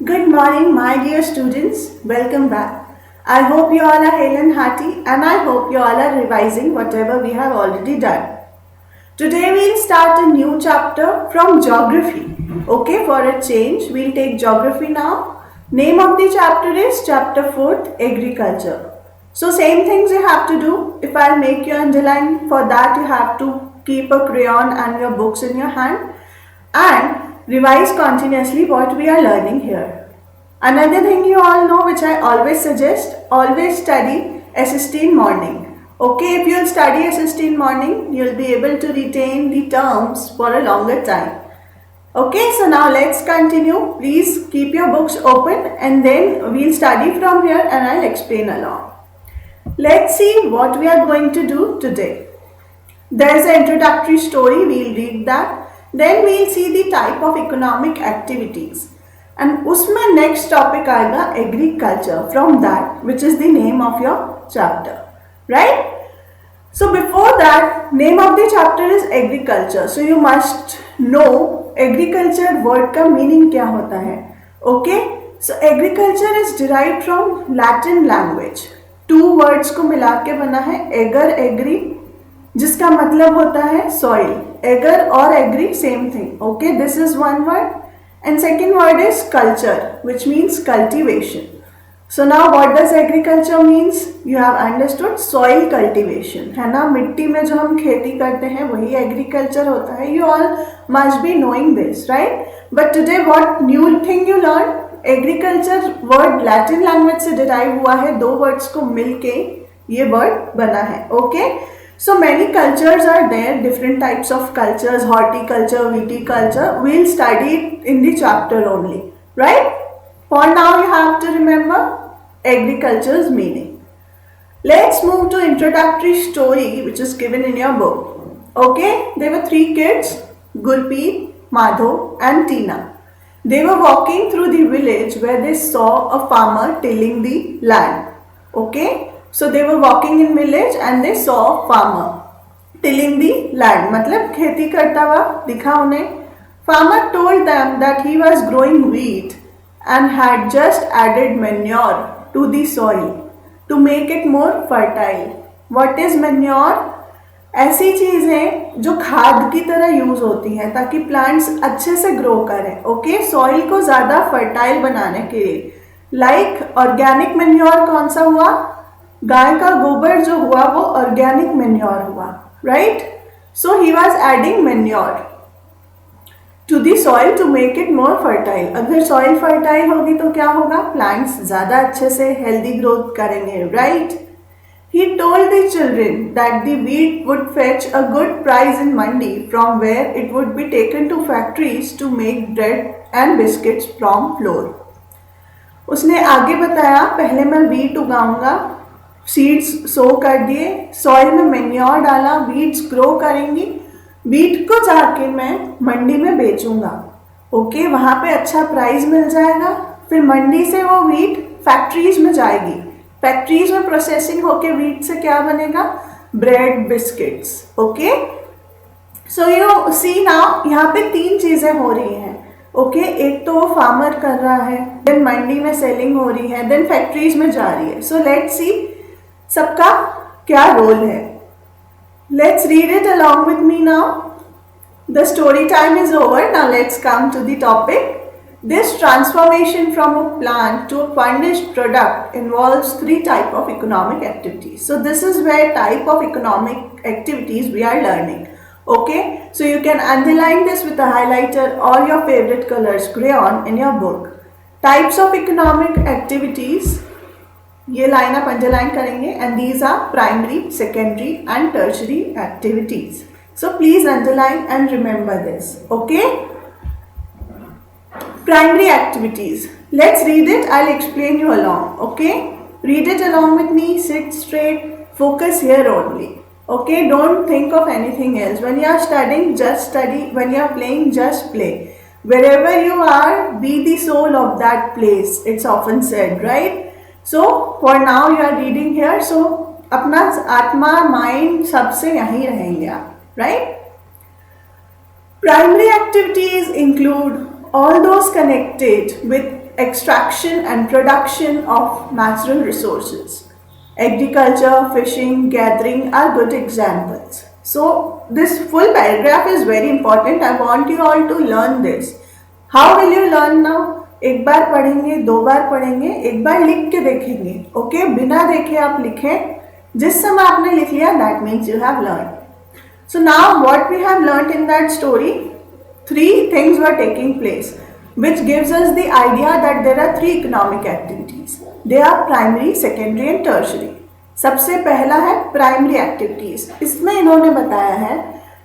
Good morning, my dear students. Welcome back. I hope you all are hale and hearty, and I hope you all are revising whatever we have already done. Today we'll start a new chapter from geography. Okay, for a change, we'll take geography now. Name of the chapter is chapter 4th, agriculture. So same things you have to do. If I'll make you underline, for that you have to keep a crayon and your books in your hand and revise continuously what we are learning here. Another thing you all know, which I always suggest, always study SST in morning. Okay, if you'll study SST in morning, you'll be able to retain the terms for a longer time. Okay, so now let's continue. Please keep your books open and then we'll study from here and I'll explain along. Let's see what we are going to do today. There is an introductory story, we'll read that. Then we'll see the type of economic activities. And उसमें next topic आएगा agriculture from that, which is the name of your chapter. Right? So before that, name of the chapter is agriculture. So you must know agriculture word का meaning क्या होता है. Okay? So agriculture is derived from Latin language. Two words को मिला के बना है ager, agri, जिसका मतलब होता है soil. Agar or agri, same thing. Okay, this is one word. And second word is culture, which means cultivation. So now what does agriculture means? You have understood soil cultivation. है ना, मिट्टी में जो हम खेती करते हैं वही agriculture होता है. You all must be knowing this, right? But today what new thing you learn? Agriculture word Latin language से derive हुआ है, दो words को मिलके ये word बना है. Okay? So many cultures are there, different types of cultures, horticulture, viticulture. We'll study it in the chapter only, right? For now you have to remember agriculture's meaning. Let's move to introductory story which is given in your book. Okay, there were three kids, Gurpreet, Madho and Tina. They were walking through the village where they saw a farmer tilling the land. Okay. So they were walking in village and they saw a farmer tilling the land. मतलब खेती करता हुआ दिखा उन्हें. Farmer told them that he was growing wheat and had just added manure to the soil to make it more fertile. What is manure? ऐसी चीज़ें जो खाद की तरह यूज होती हैं ताकि प्लांट्स अच्छे से ग्रो करें. ओके, सॉइल को ज़्यादा फर्टाइल बनाने के लिए. लाइक ऑर्गेनिक मैन्योर कौन सा हुआ? गाय का गोबर जो हुआ वो ऑर्गेनिक मैन्योर हुआ. Right? So he was adding manure to the soil to make it more fertile. अगर सॉइल फर्टाइल होगी तो क्या होगा? प्लांट्स ज़्यादा अच्छे से हेल्दी ग्रोथ करेंगे. Right? He told the children that the wheat would fetch a good price in mandi from where it would be taken to factories to make bread and biscuits from flour. उसने आगे बताया, पहले मैं wheat उगाऊंगा, seeds सो कर दिए, soil में manure डाला, weeds grow करेंगी, वीट को जाके मैं मंडी में बेचूंगा. ओके, वहाँ पे अच्छा प्राइस मिल जाएगा. फिर मंडी से वो वीट फैक्ट्रीज में जाएगी. फैक्ट्रीज में प्रोसेसिंग होके वीट से क्या बनेगा? Bread, biscuits. Okay, so you see now यहाँ पे तीन चीज़ें हो रही हैं. ओके, एक तो वो फार्मर कर रहा है, देन मंडी में सेलिंग हो रही है, देन फैक्ट्रीज में जा रही है. सो लेट्स सी सबका क्या रोल है. Let's read it along with me now. The story time is over. Now let's come to the topic. This transformation from a plant to a finished product involves three types of economic activities. So this is where type of economic activities we are learning. Okay, so you can underline this with a highlighter or your favorite colors crayon in your book. Types of economic activities, ये line आप underline करेंगे. And these are primary, secondary and tertiary activities. So please underline and remember this. Okay, primary activities. Let's read it. I will explain you along. Okay, read it along with me. Sit straight, focus here only. Okay, don't think of anything else. When you are studying, just study. When you are playing, just play. Wherever you are, be the soul of that place. It's often said, right? So for now you are reading here. So अपना आत्मा, mind सबसे यहीं रहेंगे आप. Right? Primary activities include all those connected with extraction and production of natural resources. Agriculture, fishing, gathering are good examples. So this full paragraph is very important. I want you all to learn this. How will you learn now? एक बार पढ़ेंगे, दो बार पढ़ेंगे, एक बार लिख के देखेंगे. Okay, बिना देखे आप लिखें. जिस समय आपने लिख लिया, that means you have learned. So now what we have learnt in that story, three things were taking place, which gives us the idea that there are three economic activities. They are primary, secondary and tertiary. सबसे पहला है primary activities. इसमें इन्होंने बताया है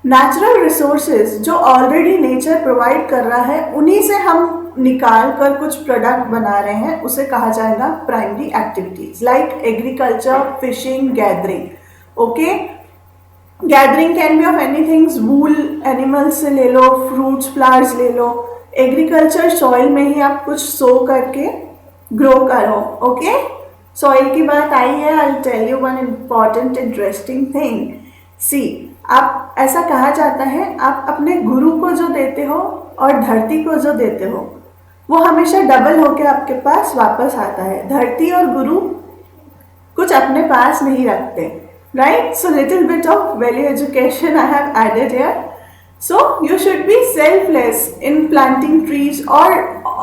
natural resources जो already nature provide कर रहा है, उन्हीं से हम निकाल कर कुछ प्रोडक्ट बना रहे हैं, उसे कहा जाएगा primary activities. Like agriculture, fishing, gathering. Okay, gathering can be of anything. Wool animals से ले लो, फ्रूट्स, फ्लावर्स ले लो. एग्रीकल्चर सॉइल में ही आप कुछ सो करके ग्रो करो. ओके, सॉइल की बात आई है. I tell you one important interesting thing. See, आप ऐसा कहा जाता है, आप अपने गुरु को जो देते हो और धरती को जो देते हो, वो हमेशा डबल होके आपके पास वापस आता है. धरती और गुरु कुछ अपने पास नहीं रखते, right? So little bit of value education I have added here. So you should be selfless in planting trees or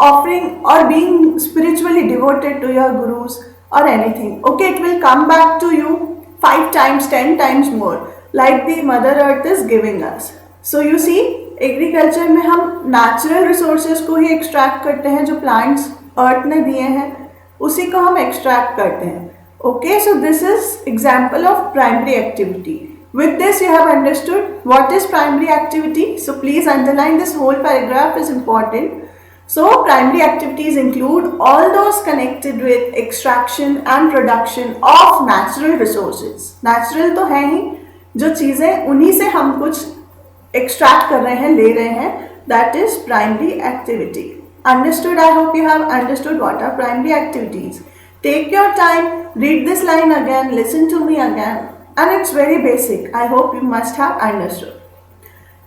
offering or being spiritually devoted to your gurus or anything. Okay, it will come back to you 5 times, 10 times more, like the Mother Earth is giving us. So you see, agriculture में हम natural resources को ही extract करते हैं, जो plants अर्थ ने दिए हैं उसी को हम एक्सट्रैक्ट करते हैं. Okay, so this is example of primary activity. With this you have understood what is primary activity. So please underline this whole paragraph is important. So primary activities include all those connected with extraction and production of natural resources. Natural तो है ही, जो चीज़ें उन्हीं से हम कुछ extract कर रहे हैं, ले रहे हैं, that is primary activity. Understood? I hope you have understood what are primary activities. Take your time, read this line again, listen to me again. And it's very basic. I hope you must have understood.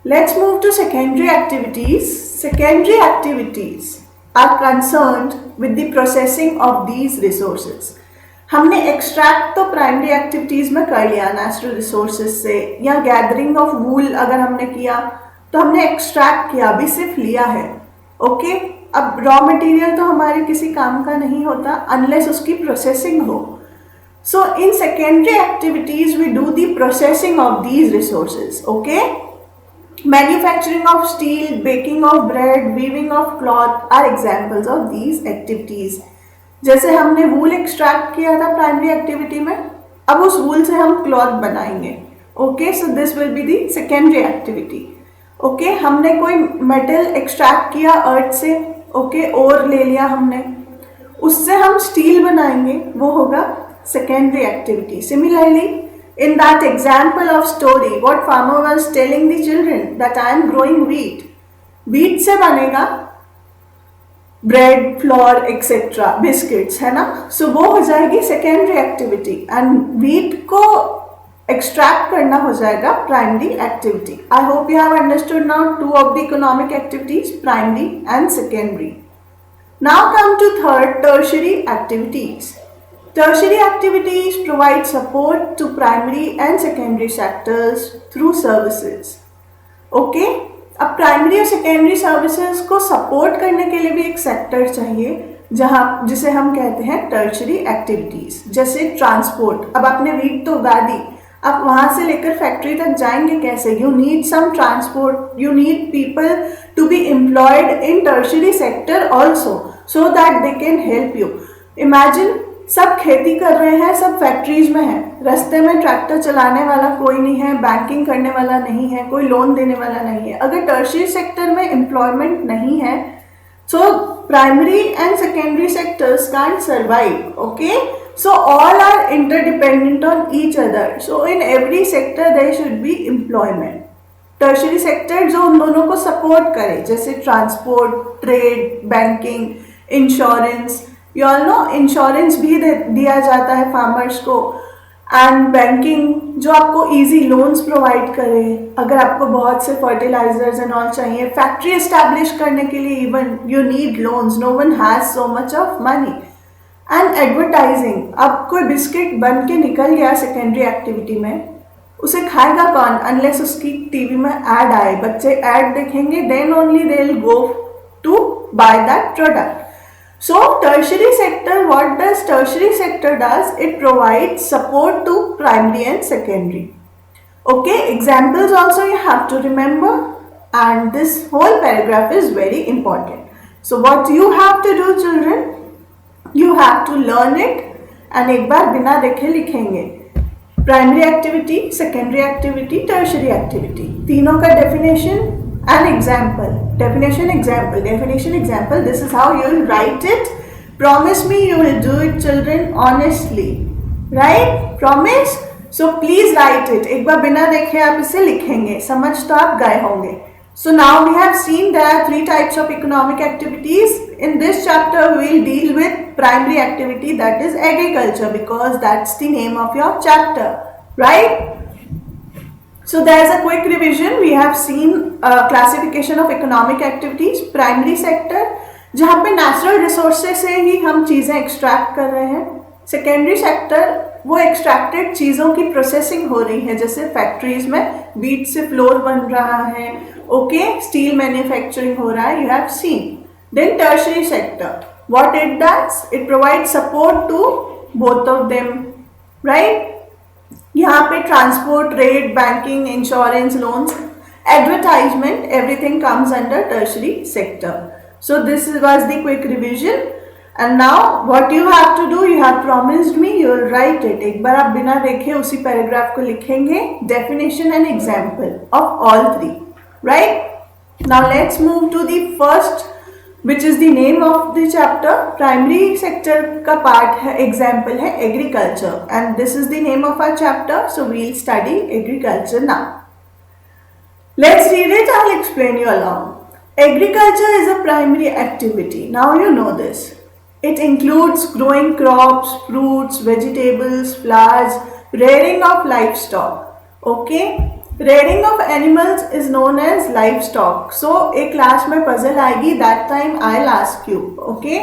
Let's move to secondary activities. Secondary activities are concerned with the processing of these resources. हमने extract तो primary activities में कर लिया natural resources से, या gathering of wool अगर हमने किया तो हमने extract किया, अभी सिर्फ लिया है. ओके, अब raw material तो हमारे किसी काम का नहीं होता unless उसकी processing हो. So in secondary activities we do the processing of these resources. Okay, manufacturing of steel, baking of bread, weaving of cloth are examples of these activities. जैसे हमने wool extract किया था primary activity में, अब उस wool से हम cloth बनाएंगे. Okay, so this will be the secondary activity. Okay, हमने कोई metal extract किया earth से, okay, ore ले लिया हमने, उससे हम steel बनाएंगे, वो होगा secondary activity. Similarly, in that example of story, what farmer was telling the children that I am growing wheat. Wheat से बनेगा bread, flour, etc. biscuits, है ना? So वो हो जाएगी secondary activity and wheat को extract करना हो जाएगा primary activity. I hope you have understood now two of the economic activities, primary and secondary. Now come to third, tertiary activities. Tertiary activities provide support to primary and secondary sectors through services. Okay, अब primary और secondary services को support करने के लिए भी एक sector चाहिए, जिसे हम कहते हैं tertiary activities. जैसे transport, अब आपने wheat तो उगा दी, आप वहाँ से लेकर फैक्ट्री तक जाएंगे कैसे? You need some transport, you need people to be employed in tertiary sector also, so that they can help you. Imagine सब खेती कर रहे हैं, सब फैक्ट्रीज में हैं, रास्ते में ट्रैक्टर चलाने वाला कोई नहीं है, बैंकिंग करने वाला नहीं है, कोई लोन देने वाला नहीं है. अगर टर्शियरी सेक्टर में एम्प्लॉयमेंट नहीं है, so primary and secondary sectors can't survive. Okay, so all are interdependent on each other. So in every sector there should be employment. Tertiary sector जो उन दोनों को सपोर्ट करे, जैसे transport, trade, banking, insurance. You all know insurance भी दिया जाता है फार्मर्स को. एंड बैंकिंग जो आपको इजी लोन्स प्रोवाइड करे, अगर आपको बहुत से फर्टिलाइजर्स एंड ऑल चाहिए, फैक्ट्री एस्टैब्लिश करने के लिए even you need loans, no one has so much of money. And advertising, अब कोई बिस्किट बन के निकल गया सेकेंडरी एक्टिविटी में, उसे खाएगा कौन अनलेस उसकी टीवी में ऐड आए, बच्चे ऐड देखेंगे, then only they will go to buy that product. So tertiary sector, what does tertiary sector does? It provides support to primary and secondary. Okay, examples also you have to remember, and this whole paragraph is very important. So what you have to do children, you have to learn it and एक बार बिना देखे लिखेंगे। Primary activity, secondary activity, tertiary activity, तीनों का definition and example. Definition, example, definition, example. This is how you will write it. Promise me you will do it children honestly, right? Promise? So please write it. एक बार बिना देखे आप इसे लिखेंगे, समझ तो आप गए होंगे। So now we have seen there are 3 types of economic activities. In this chapter we will deal with primary activity, that is agriculture, because that's the name of your chapter, right? So there is a quick revision. We have seen classification of economic activities. Primary sector, जहाँ पे natural resources से ही हम चीज़ें extract कर रहे हैं। Secondary sector, वो extracted चीज़ों की प्रोसेसिंग हो रही है, जैसे फैक्ट्रीज में बीट से फ्लोर बन रहा है, ओके, स्टील मैन्युफैक्चरिंग हो रहा है, you have seen. Then tertiary sector, what it does, it provide support to both of them, right. यहाँ पे transport, trade, banking, insurance, loans, advertisement, everything comes under tertiary sector. So this was the quick revision, and now what you have to do, you have promised me you will write it. एक बार आप बिना देखे उसी paragraph को लिखेंगे, definition and example of all 3, right? Now let's move to the first, which is the name of the chapter. Primary sector का part है, example है agriculture, and this is the name of our chapter. So we'll study agriculture now. Let's read it. I'll explain you along. Agriculture is a primary activity. Now you know this. It includes growing crops, fruits, vegetables, flowers, rearing of livestock. Okay? Rearing of animals is known as livestock. So एक class में puzzle आएगी, that time I'll ask you. Okay?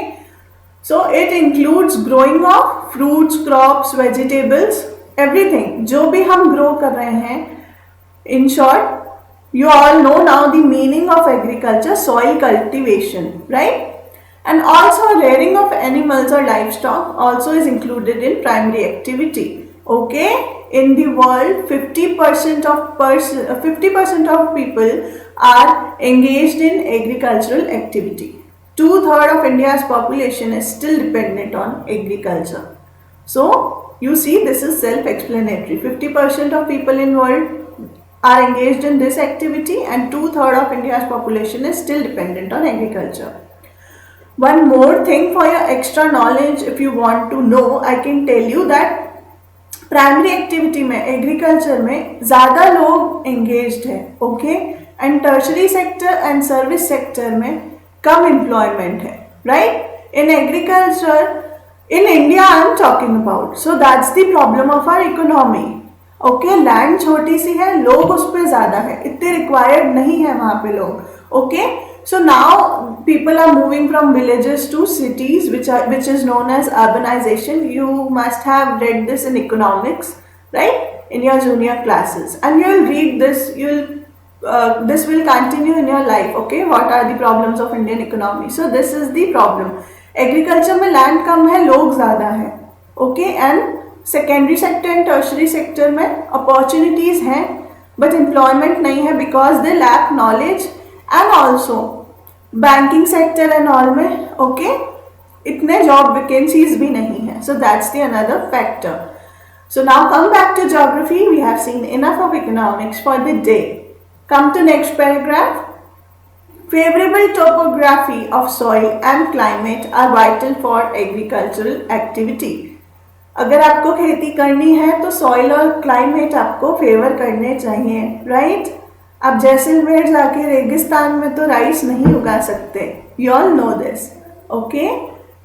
So it includes growing of fruits, crops, vegetables, everything. जो भी हम grow कर रहे हैं. In short, you all know now the meaning of agriculture, soil cultivation, right? And also rearing of animals or livestock also is included in primary activity. Okay? In the world, 50% of people are engaged in agricultural activity. 2/3 of India's population is still dependent on agriculture. So you see, this is self-explanatory. 50% of people in world are engaged in this activity, and 2/3 of India's population is still dependent on agriculture. One more thing for your extra knowledge, if you want to know, I can tell you that primary activity में agriculture में ज़्यादा लोग engaged है, okay, and tertiary sector and service sector में कम employment है, right? In agriculture, in India I am talking about, so that's the problem of our economy. Okay, land छोटी सी है, लोग उस पर ज़्यादा है, इतने रिक्वायर्ड नहीं है वहाँ पे लोग. Okay, so now people are moving from villages to cities, which is known as urbanization. You must have read this in economics, right, in your junior classes, and you will read this. This will continue in your life. Okay, what are the problems of Indian economy? So this is the problem. Agriculture में land कम है, लोग ज़्यादा है. Okay, and secondary sector and tertiary sector में opportunities हैं but employment नहीं है, because they lack knowledge, and also banking sector and all में ओके इतने जॉब वैकेंसीज भी नहीं है. So that's the another factor. So now come back to geography. We have seen enough of economics for the day. Come to next paragraph. Favorable topography of soil and climate are vital for agricultural activity. अगर आपको खेती करनी है तो soil और climate आपको favour करने चाहिए, राइट? आप जैसलमेर जाके रेगिस्तान में तो राइस नहीं उगा सकते. You all know this. Okay,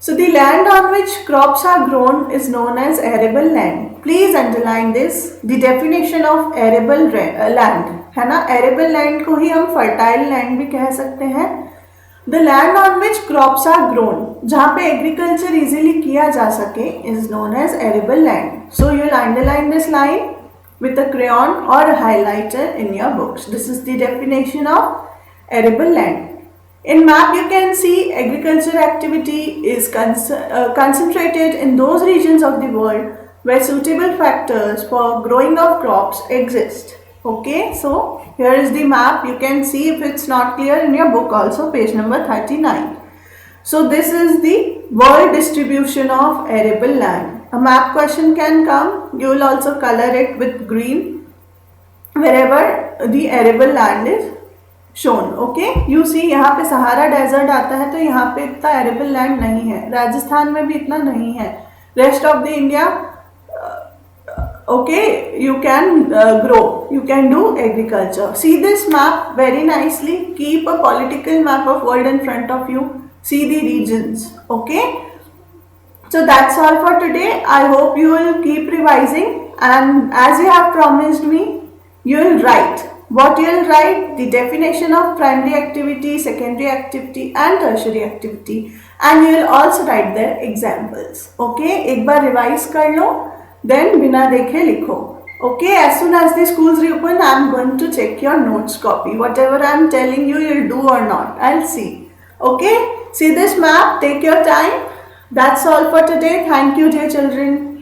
so the land on which crops are grown is known as arable land. Please underline this, the definition of arable land, है ना, एरेबल लैंड को ही हम फर्टाइल लैंड भी कह सकते हैं। The land on which crops are grown, जहाँ पे एग्रीकल्चर इजीली किया जा सके, is known as arable land. So you will underline this line with a crayon or a highlighter in your books. This is the definition of arable land. In map you can see agriculture activity is concentrated in those regions of the world where suitable factors for growing of crops exist. Okay, so here is the map. You can see if it's not clear in your book also, page number 39. So this is the world distribution of arable land. A map question can come. You will also color it with green wherever the arable land is shown. Okay, you see यहाँ पे Sahara desert आता है तो यहाँ पे इतना arable land नहीं है, राजस्थान में भी इतना नहीं है, rest of the India okay, you can grow, you can do agriculture. See this map very nicely. Keep a political map of world in front of you. See the regions. Okay. So that's all for today. I hope you will keep revising, and as you have promised me, you will write. What you will write? The definition of primary activity, secondary activity and tertiary activity, and you will also write their examples. Okay, एक बार revise कर लो, then बिना देखे लिखो. Okay, as soon as the schools reopen, I am going to check your notes copy. Whatever I am telling you, you'll do or not. I'll see. Okay, see this map, take your time. That's all for today. Thank you, dear children.